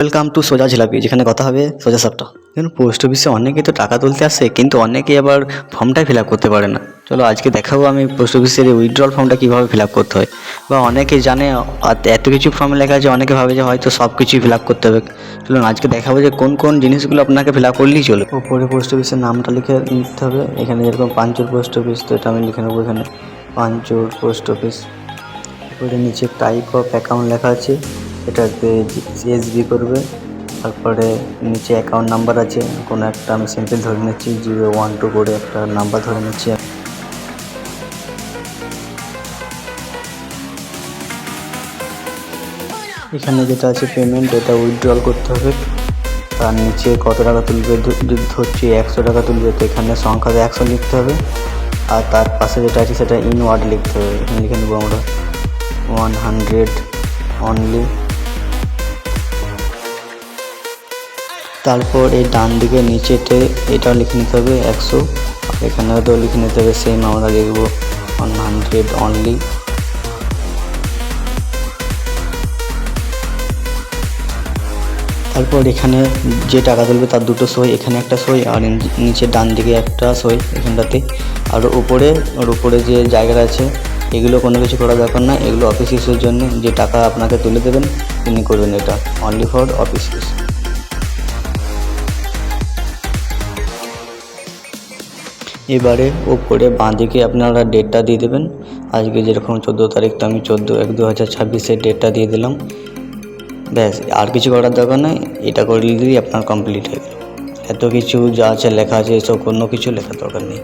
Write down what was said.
Welcome to সোজা ঝিলাপি, যেখানে কথা হবে সোজা সাপটা। দেখুন, পোস্ট অফিসে অনেকেই তো টাকা তুলতে আসে, কিন্তু অনেকেই আবার ফর্মটাই ফিল আপ করতে পারে না। চলো আজকে দেখাবো আমি পোস্ট অফিসের উইথড্রল ফর্মটা কীভাবে ফিল আপ করতে হয়। বা অনেকে জানে এত কিছু ফর্মে লেখা আছে, অনেকে ভাবে যে হয়তো সব কিছুই ফিল আপ করতে হবে। চলুন আজকে দেখাবো যে কোন কোন জিনিসগুলো আপনাকে ফিল আপ করলেই চলে। ওপরে পোস্ট অফিসের নামটা লিখে নিতে হবে। এখানে যেরকম পাঞ্চুর পোস্ট অফিস, তো এটা আমি লিখে নেবো এখানে পাঞ্চুর পোস্ট অফিস। তারপরে নিচে টাইপ অফ অ্যাকাউন্ট লেখা আছে, এটাতে CSV করবে। তারপরে নিচে অ্যাকাউন্ট নাম্বার আছে, কোনো একটা আমি সিম্পল ধরে নিচ্ছি 012 করে একটা নাম্বার ধরে নিচ্ছি। এখানে যেটা আছে পেমেন্ট, এটা উইথড্রল করতে হবে। তার নিচে কত টাকা তুলবে, ধরছি 100 টাকা তুলবে, তো এখানে সংখ্যাতে 100 লিখতে হবে। আর তার পাশে যেটা আছে সেটা ইনওয়ার্ড লিখতে হবে। এখানে লিখে নেবো আমরা 100 অনলি। তারপর এই ডান দিকে নিচেতে এটাও লিখে নিতে হবে 100। এখানেও তো লিখে নিতে হবে সেম, আমরা লিখবো 100 অনলি। তারপর এখানে যে টাকা তুলবে তার দুটো সই, এখানে একটা সই আর নিচে ডান দিকে একটা সই এখানটাতে। আর উপরে যে জায়গাটা আছে, এগুলো কোনো কিছু করা দরকার না, এগুলো অফিস ইউজের জন্য। যে টাকা আপনাকে তুলে দেবেন তিনি করবেন, এটা অনলি ফর অফিস ইউজ। এবারে ওপরে বাঁ দিকে আপনারা ডেটটা দিয়ে দেবেন। আজকে যেরকম 14 তারিখ, তো আমি 14/1/2026 ডেটটা দিয়ে দিলাম। ব্যাস, আর কিছু করার দরকার নয়, এটা করে দিলেই আপনার কমপ্লিট হয়ে গেল। এত কিছু যা আছে লেখা আছে, এসব কোনো কিছু লেখার দরকার নেই।